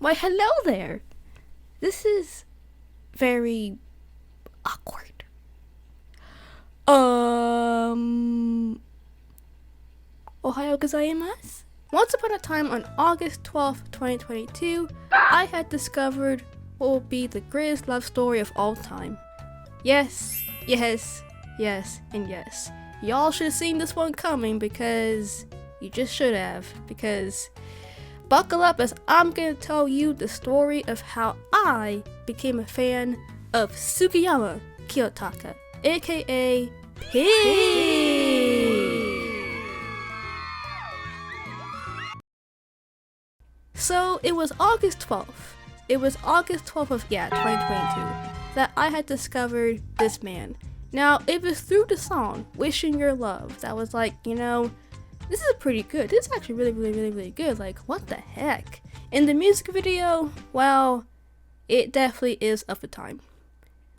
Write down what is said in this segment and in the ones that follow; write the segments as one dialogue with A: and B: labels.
A: Why, hello there. This is very awkward. Ohayo gozaimasu? Once upon a time on August 12th, 2022, I had discovered what will be the greatest love story of all time. Yes, yes, yes, and yes. Y'all should have seen this one coming because you just should have. Because buckle up as I'm gonna tell you the story of how I became a fan of Sugiyama Kiyotaka, aka P. So it was August 12th. It was August 12th of 2022 that I had discovered this man. Now it was through the song "Wishing Your Love" that was like, this is pretty good. This is actually really good. Like, what the heck? In the music video, well, it definitely is of the time.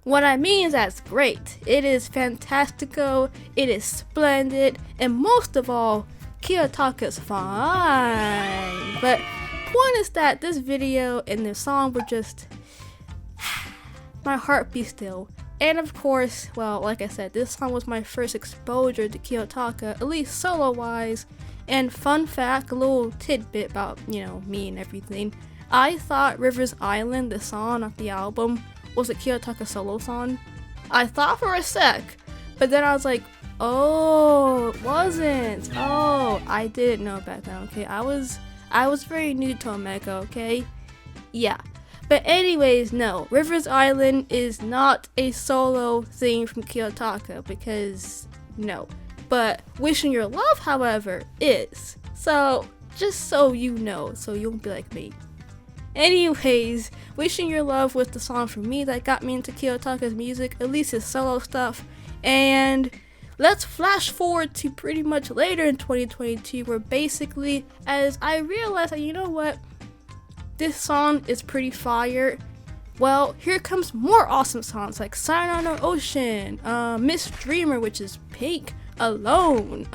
A: What I mean is that's great. It is fantastico, it is splendid, and most of all, Kiyotaka's fine. But point is that this video and the song were just my heart be still. And of course, well, like I said, this song was my first exposure to Kiyotaka, at least solo wise. And fun fact, a little tidbit about, me and everything. I thought River's Island, the song off the album, was a Kiyotaka solo song. I thought for a sec, but then I was like, oh, it wasn't. Oh, I didn't know back then, okay? I was very new to Omega, okay? Yeah. But anyways, no, River's Island is not a solo thing from Kiyotaka because no. But Wishing Your Love, however, is. So, just so you know, so you won't be like me. Anyways, Wishing Your Love was the song for me that got me into Kiyotaka's music, at least his solo stuff. And let's flash forward to pretty much later in 2022 where basically, as I realized that, you know what? This song is pretty fire. Well, here comes more awesome songs like Sayonara Ocean, Miss Dreamer, which is Pink, Alone,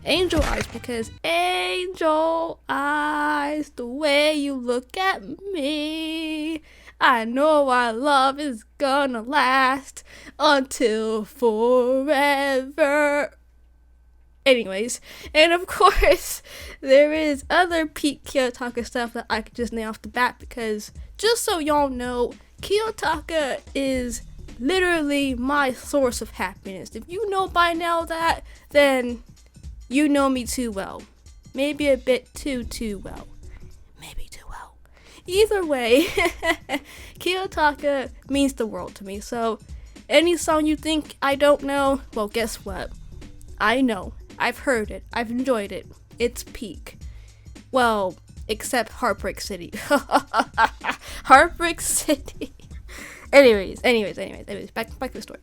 A: Angel Eyes, because Angel Eyes, the way you look at me, I know our love is gonna last until forever. Anyways, and of course, there is other peak Kiyotaka stuff that I could just name off the bat because, just so y'all know, Kiyotaka is literally my source of happiness. If you know by now that, then you know me too well. Maybe a bit too well. Maybe too well. Either way, Kiyotaka means the world to me. So, any song you think I don't know, well, guess what? I know. I've heard it. I've enjoyed it. It's peak. Well, except Heartbreak City. Heartbreak City. Anyways, back to the story.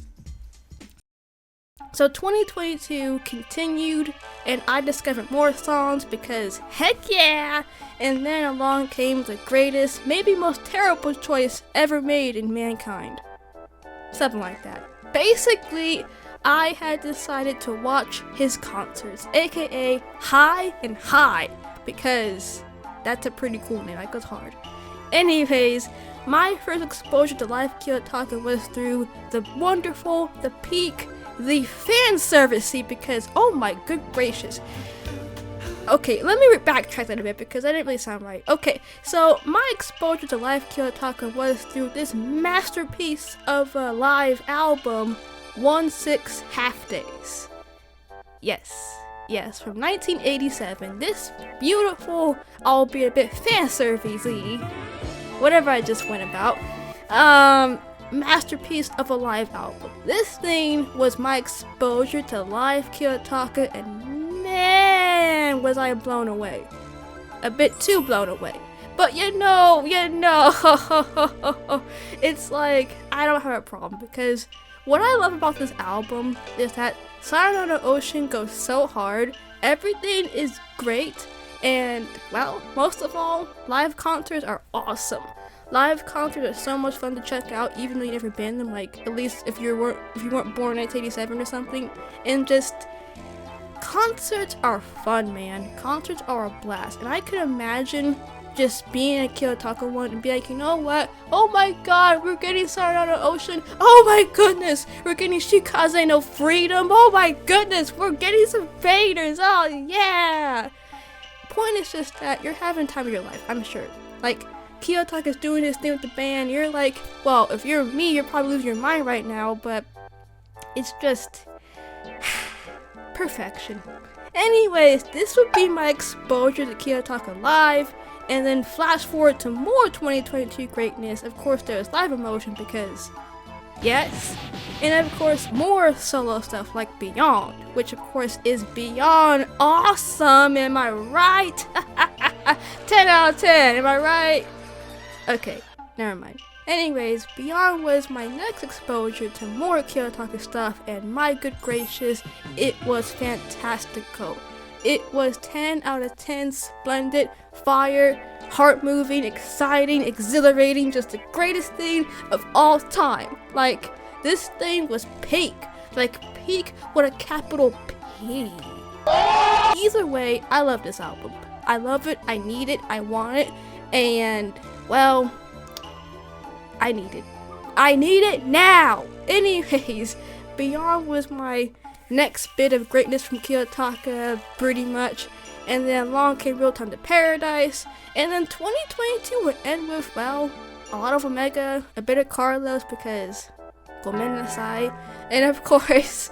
A: So 2022 continued, and I discovered more songs because heck yeah! And then along came the greatest, maybe most terrible choice ever made in mankind. Something like that. Basically, I had decided to watch his concerts, aka High and High, because that's a pretty cool name, that goes hard. Anyways, my first exposure to live Kiyotaka was through the wonderful, the peak, the fan servicey, because oh my good gracious. Okay, let me backtrack that a bit because that didn't really sound right. Okay, so my exposure to live Kiyotaka was through this masterpiece of a live album, 1/6 Half Days. Yes, from 1987. This beautiful, albeit a bit fan servicey, whatever I just went about, masterpiece of a live album. This thing was my exposure to live Kiyotaka, and man, was I blown away. A bit too blown away. But you know, it's like, I don't have a problem because what I love about this album is that Sayonara Ocean goes so hard, everything is great, and, well, most of all, live concerts are awesome. Live concerts are so much fun to check out, even though you've never been them, like, at least if you weren't born in 1987 or something, and just, concerts are fun, man. Concerts are a blast, and I could imagine just being a Kiyotaka one and be like, you know what? Oh my god, we're getting started on the ocean. Oh my goodness, we're getting Shikaze no freedom. Oh my goodness, we're getting some faders. Oh yeah. Point is just that you're having time of your life, I'm sure. Like, Kiyotaka's doing his thing with the band. You're like, well, if you're me, you're probably losing your mind right now, but it's just perfection. Anyways, this would be my exposure to Kiyotaka live, and then flash forward to more 2022 greatness. Of course, there's live emotion because, yes, and of course more solo stuff like Beyond, which of course is beyond awesome. Am I right? 10 out of 10. Am I right? Okay, never mind. Anyways, Beyond was my next exposure to more Kiyotaka stuff, and my good gracious, it was fantastical. It was 10 out of 10, splendid, fire, heart-moving, exciting, exhilarating, just the greatest thing of all time. Like, this thing was peak. Like, peak with a capital P. Either way, I love this album. I love it, I need it, I want it, and, well, I need it. I need it now! Anyways, Beyond was my next bit of greatness from Kiyotaka, pretty much. And then along came Real Time to Paradise. And then 2022 would end with, well, a lot of Omega, a bit of Carlos because gomen nasai. And of course,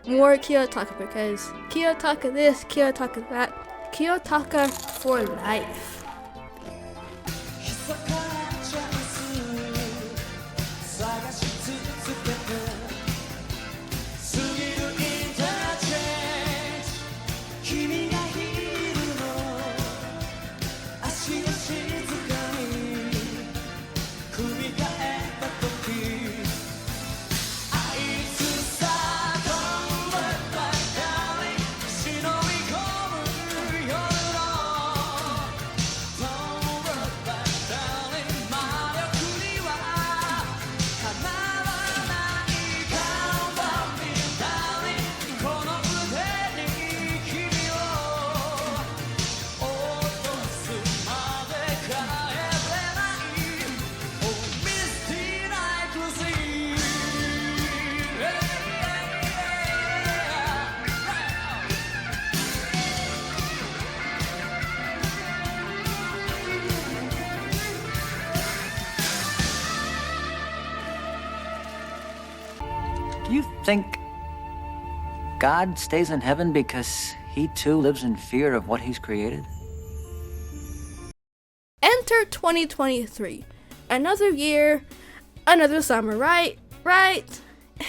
A: more Kiyotaka because Kiyotaka this, Kiyotaka that. Kiyotaka for life.
B: Do you think God stays in heaven because he too lives in fear of what he's created?
A: Enter 2023. Another year, another summer, right? Right?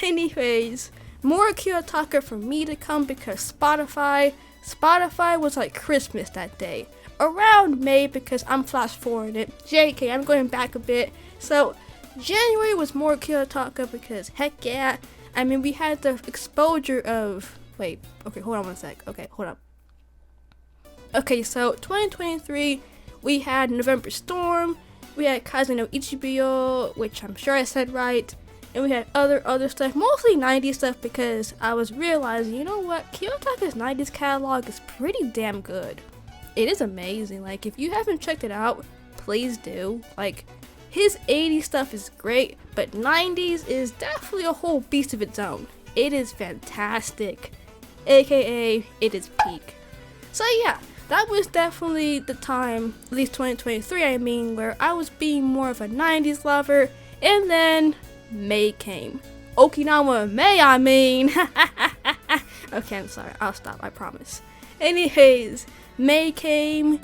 A: Anyways, more Kiyotaka for me to come because Spotify was like Christmas that day. Around May because I'm flash forwarding it. JK, I'm going back a bit. So, January was more Kiyotaka because heck yeah. I mean, we had the exposure of... Wait, okay, hold on one sec. Okay, hold up. Okay, so 2023, we had November Storm, we had Kaze no Ichibiyo, which I'm sure I said right, and we had other stuff, mostly 90s stuff because I was realizing, you know what, Kiyotaka's 90s catalog is pretty damn good. It is amazing. Like, if you haven't checked it out, please do. Like, his 80s stuff is great, but 90s is definitely a whole beast of its own. It is fantastic, aka it is peak. So yeah, that was definitely the time, at least 2023 I mean, where I was being more of a 90s lover, and then May came. Okinawa May, I mean. Okay, I'm sorry, I'll stop, I promise. Anyways, May came,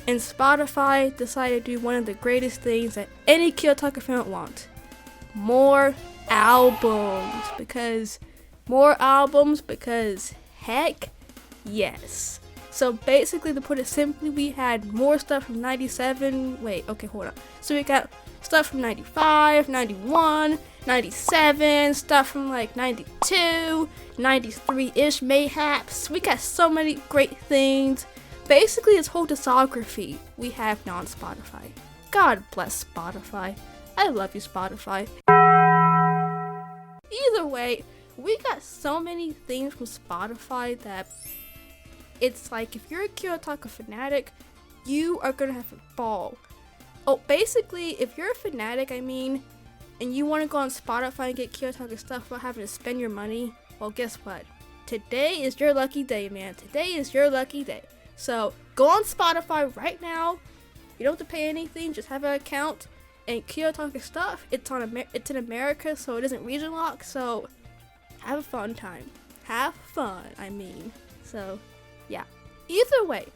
A: and Spotify decided to do one of the greatest things that any Kiyotaka fan would want. More albums, because heck yes. So basically, to put it simply, we had more stuff from 97, so we got stuff from 95, 91, 97, stuff from like 92, 93-ish mayhaps. We got so many great things. Basically, this whole discography we have now on Spotify. God bless Spotify. I love you, Spotify. Either way, we got so many things from Spotify that it's like if you're a Kiyotaka fanatic, You are gonna have a ball. Oh, basically, if you're a fanatic, and you want to go on Spotify and get Kiyotaka stuff without having to spend your money, well, guess what? Today is your lucky day, man. Today is your lucky day. So go on Spotify right now. You don't have to pay anything. Just have an account. And Kiyotaka stuff, it's in America, so it isn't region locked. So have a fun time. Have fun, So yeah. Either way,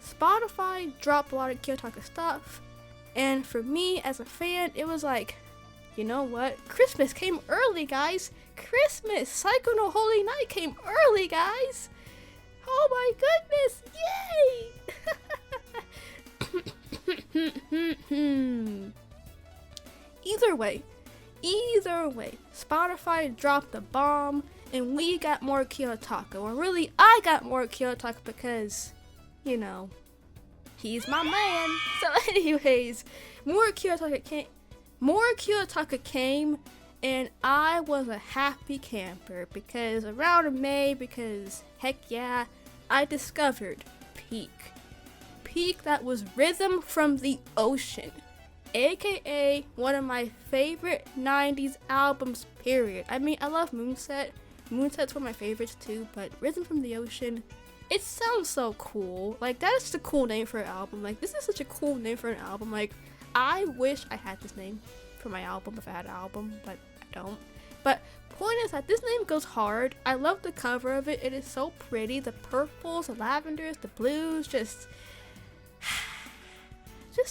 A: Spotify dropped a lot of Kiyotaka stuff. And for me as a fan, it was like, you know what? Christmas came early, guys. Christmas, Psycho no Holy Night came early, guys. Oh my goodness, yay! Either way, Spotify dropped the bomb, and we got more Kiyotaka. Or really, I got more Kiyotaka because, he's my man. So anyways, more Kiyotaka came, and I was a happy camper because around May, heck yeah, I discovered Peak that was Rhythm from the Ocean, aka one of my favorite 90s albums, period. I love Moonset's one of my favorites too, but Rhythm from the Ocean, it sounds so cool. Like, that is a cool name for an album. Like, this is such a cool name for an album. Like, I wish I had this name for my album if I had an album, but I don't. But point is that this name goes hard. I love the cover of it. It is so pretty. The purples, the lavenders, the blues, just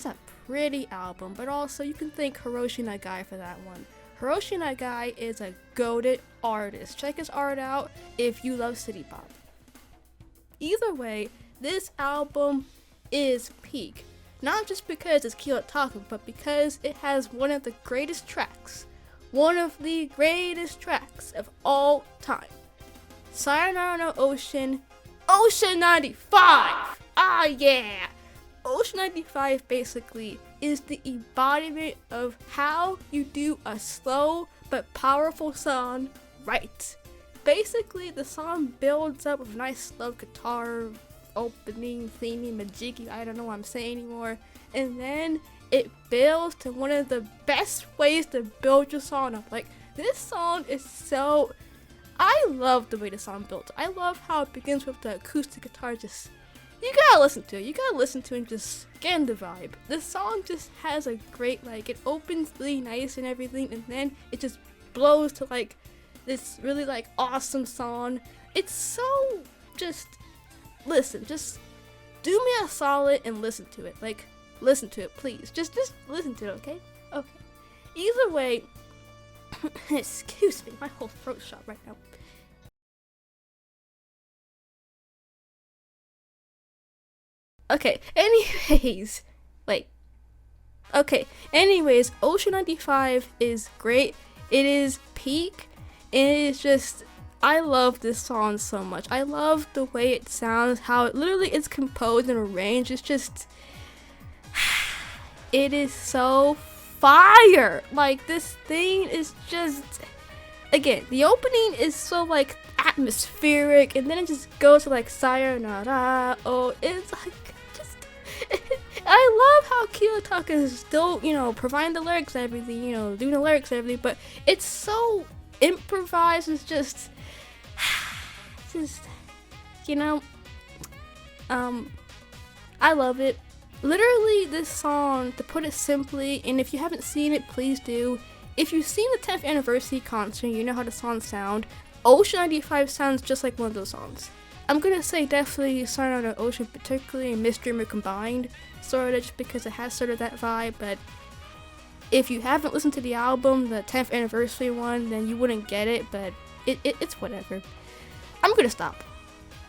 A: a pretty album. But also, you can thank Hiroshi Nagai for that one. Hiroshi Nagai is a goated artist. Check his art out if you love city pop. Either way, this album is peak. Not just because it's Kiyotaka, but because it has one of the greatest tracks. One of the greatest tracks of all time. Sayonara no Ocean, Ocean 95! Ah yeah! Ocean 95 basically is the embodiment of how you do a slow but powerful song right. Basically, the song builds up with a nice slow guitar opening, theming, majiggy, I don't know what I'm saying anymore. And then it builds to one of the best ways to build your song up. Like, this song is so... I love the way the song builds. I love how it begins with the acoustic guitar. Just, you gotta listen to it. You gotta listen to it and just get in the vibe. This song just has a great, it opens really nice and everything, and then it just blows to, this really, awesome song. It's so, listen, just do me a solid and listen to it. Listen to it, please. Just listen to it, okay? Okay. Either way, excuse me, my whole throat's shot right now. Okay, anyways, Ocean 95 is great. It is peak. It is just, I love this song so much. I love the way it sounds, how it literally is composed and arranged. It's just, it is so fire. This thing is just, again, the opening is so atmospheric, and then it just goes to sayonara. Oh, it's I love how Kiyotaka is still, providing the lyrics and everything, doing the lyrics and everything, but it's so improvised. It's just, I love it. Literally, this song, to put it simply, and if you haven't seen it, please do. If you've seen the 10th anniversary concert, you know how the songs sound. Ocean 95 sounds just like one of those songs. I'm gonna say definitely Sayonara no Ocean, particularly, and Miss Dreamer combined, sort of, just because it has sort of that vibe. But if you haven't listened to the album, the 10th anniversary one, then you wouldn't get it. But it's whatever. I'm gonna stop.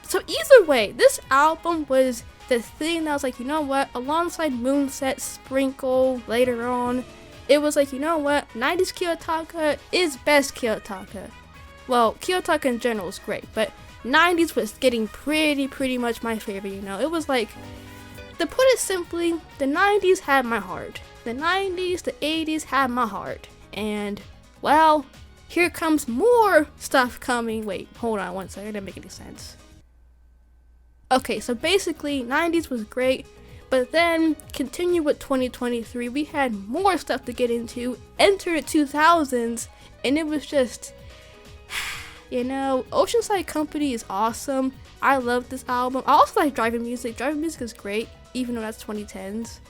A: So either way, this album was the thing that was you know what, alongside Moonset, Sprinkle later on, it was you know what, 90s Kiyotaka is best Kiyotaka. Well, Kiyotaka in general is great, but 90s was getting pretty much my favorite, It was to put it simply, the 90s had my heart. The 90s, the 80s had my heart. And, well, here comes more stuff coming. Wait, hold on one second, that didn't make any sense. Okay, so basically, 90s was great, But then, continue with 2023, we had more stuff to get into, enter the 2000s, and it was just, you know, Oceanside Company is awesome. I love this album. I also like Driving Music. Driving Music is great, even though that's 2010s.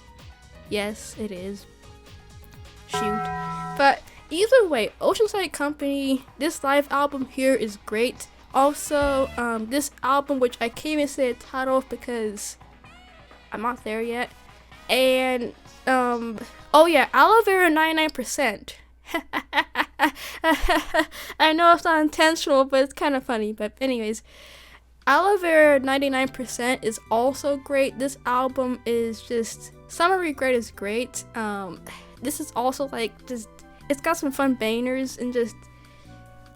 A: Yes, it is. Shoot. But either way, Oceanside Company, this live album here is great. Also, this album, which I can't even say the title of because I'm not there yet. And, oh yeah, Aloe Vera 99%. I know it's not intentional, but it's kind of funny. But anyways, Aloe Vera 99% is also great. This album is just, Summer Regret is great. This is also like, just, it's got some fun bangers and just,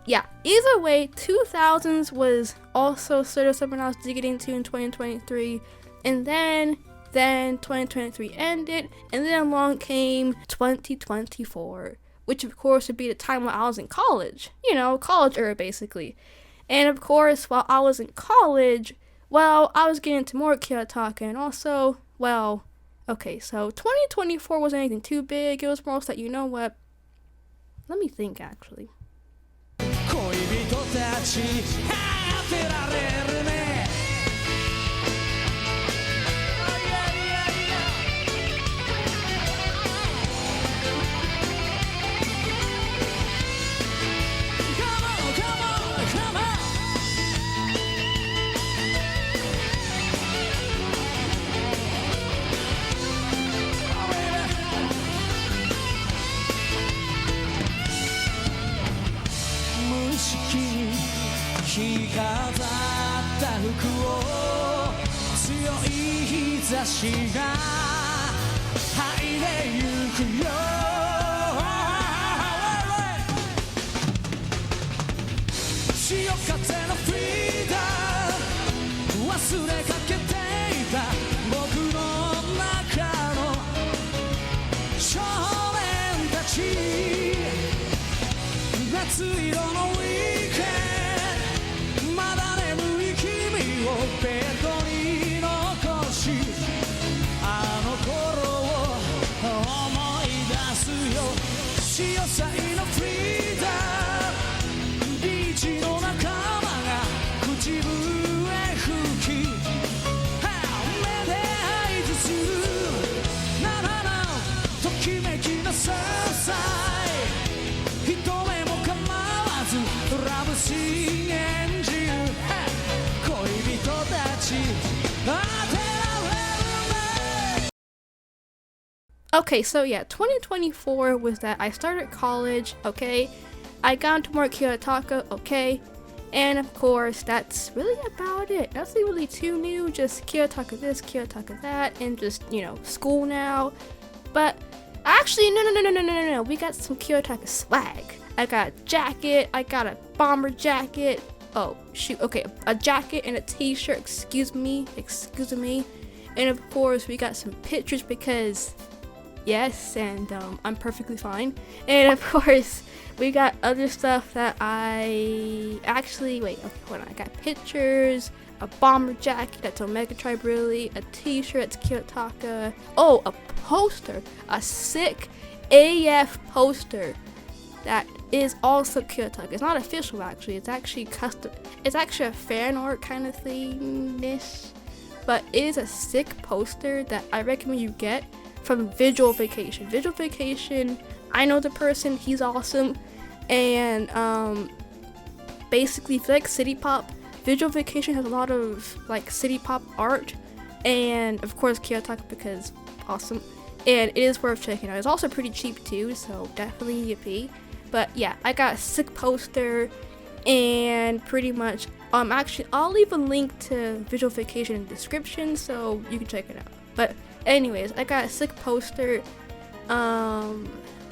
A: yeah. Either way, 2000s was also sort of something I was digging into in 2023. And then 2023 ended, and then along came 2024, which of course would be the time when I was in college, you know, college era basically. And of course, while I was in college, well, I was getting into more Kiyotaka, and also, well, okay, so 2024 wasn't anything too big. It was more so that, you know what, let me think actually. Okay, so yeah, 2024 was that I started college, okay, I got into more Kiyotaka, okay, and of course, that's really about it. Nothing really too new, just Kiyotaka this, Kiyotaka that, and just, you know, school now. But actually, no, we got some Kiyotaka swag. I got a jacket, I got a bomber jacket, oh, shoot, okay, a jacket and a t-shirt, excuse me, and of course, we got some pictures because, yes, and I'm perfectly fine. And of course, we got other stuff that I actually, wait, okay, hold on. I got pictures, a bomber jacket that's Omega Tribe really, a t-shirt that's Kiyotaka, oh, a poster, a sick AF poster that is also Kiyotaka. It's not official actually, it's actually custom. It's actually a fan art kind of thing-ish, but it is a sick poster that I recommend you get from Visual Vacation. Visual Vacation, I know the person, he's awesome. And basically, if you like city pop, Visual Vacation has a lot of like city pop art, and of course Kiyotaka because awesome. And it is worth checking out. It's also pretty cheap too, so definitely yippee. But yeah, I got a sick poster, and pretty much actually I'll leave a link to Visual Vacation in the description so you can check it out. But anyways, I got a sick poster. I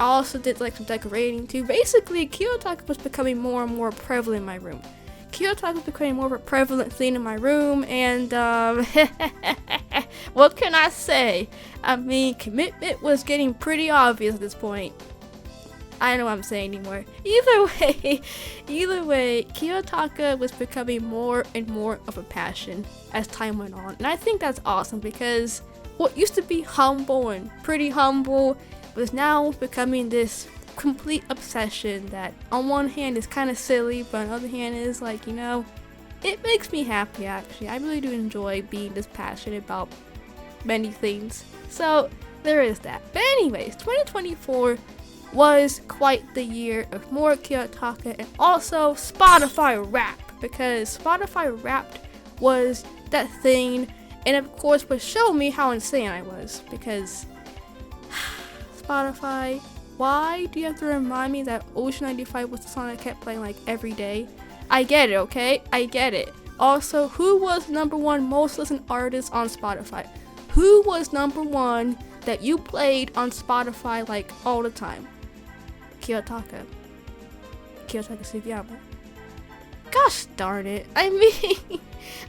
A: also did like some decorating too. Basically, Kiyotaka was becoming more and more prevalent in my room. Kiyotaka was becoming more of a prevalent thing in my room, and what can I say? I mean, commitment was getting pretty obvious at this point. I don't know what I'm saying anymore. Either way, Kiyotaka was becoming more and more of a passion as time went on. And I think that's awesome because, what used to be humble and pretty humble was now becoming this complete obsession that on one hand is kind of silly, but on the other hand is like, it makes me happy actually. I really do enjoy being this passionate about many things. So there is that. But anyways, 2024 was quite the year of more Kiyotaka and also Spotify Wrapped, because Spotify Wrapped was that thing, and of course would show me how insane I was, because Spotify, why do you have to remind me that Ocean 95 was the song I kept playing like every day? I get it, okay? I get it. Also, who was #1 most listened artist on Spotify? Who was #1 that you played on Spotify like all the time? Kiyotaka Sugiyama. Gosh darn it. I mean,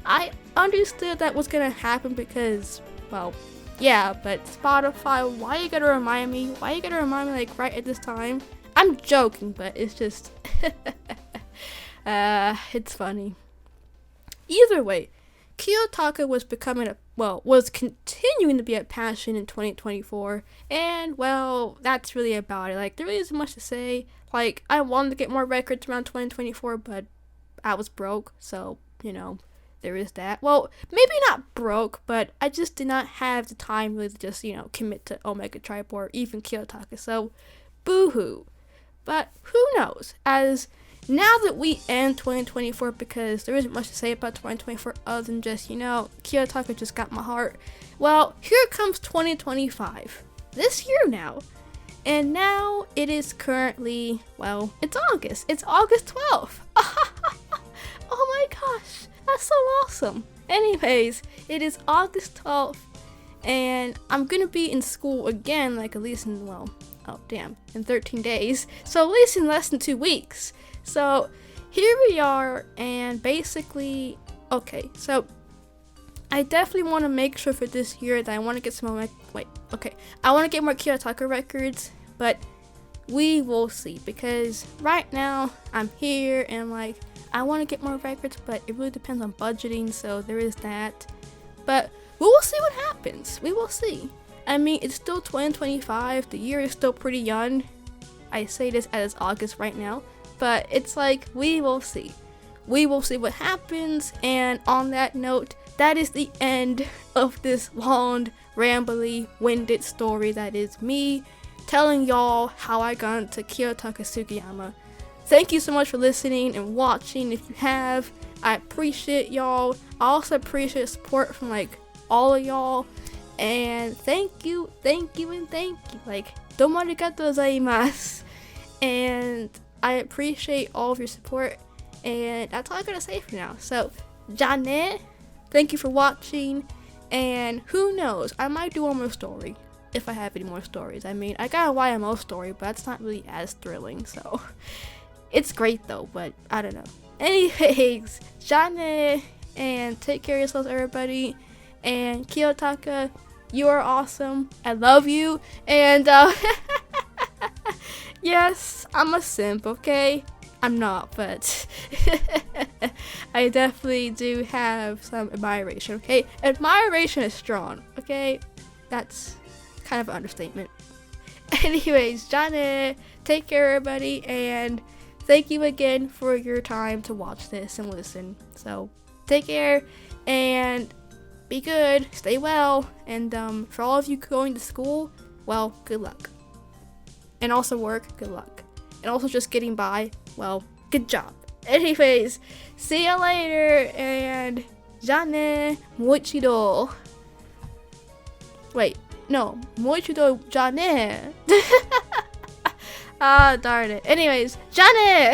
A: I understood that was gonna happen because, well, yeah, but Spotify, why you gotta remind me? Why you gotta remind me like right at this time? I'm joking, but it's just, it's funny. Either way, Kiyotaka was was continuing to be a passion in 2024, and well, that's really about it. Like, there really isn't much to say. Like, I wanted to get more records around 2024, but I was broke, so, there is that. Well, maybe not broke, but I just did not have the time really to just, commit to Omega Tribe or even Kiyotaka, so boo-hoo. But who knows, as now that we end 2024, because there isn't much to say about 2024 other than just, Kiyotaka just got my heart. Well, here comes 2025. This year now. And now it is currently, well, it's August. It's August 12th. Oh my gosh, that's so awesome. Anyways, it is August 12th, and I'm gonna be in school again, like at least in, in 13 days. So at least in less than 2 weeks. So here we are, and basically, okay, so I definitely want to make sure for this year that I want to get some more, I want to get more Kiyotaka records, but we will see, because right now I'm here and like, I want to get more records, but it really depends on budgeting, so there is that. But we will see what happens. We will see. I mean, it's still 2025. The year is still pretty young. I say this as August right now, but it's like, we will see. We will see what happens. And on that note, that is the end of this long, rambly, winded story that is me telling y'all how I got into Kiyotaka Sugiyama. Thank you so much for listening and watching. If you have, I appreciate y'all. I also appreciate support from like all of y'all. And thank you. Like, domo arigatou gozaimasu. And I appreciate all of your support. And that's all I gotta say for now. So, ja ne. Thank you for watching. And who knows, I might do one more story. If I have any more stories. I mean, I got a YMO story, but that's not really as thrilling, so. It's great though, but I don't know. Anyways, ja ne, and take care of yourselves, everybody. And Kiyotaka, you are awesome. I love you. And yes, I'm a simp, okay? I'm not, but I definitely do have some admiration, okay? Admiration is strong, okay? That's kind of an understatement. Anyways, ja ne, take care, everybody, and thank you again for your time to watch this and listen. So, take care, and be good, stay well, and for all of you going to school, well, good luck. And also work, good luck. And also just getting by, well, good job. Anyways, see you later, and ja ne, moichido. Wait, no, moichido ja ne. Ah, darn it. Anyways, ja ne!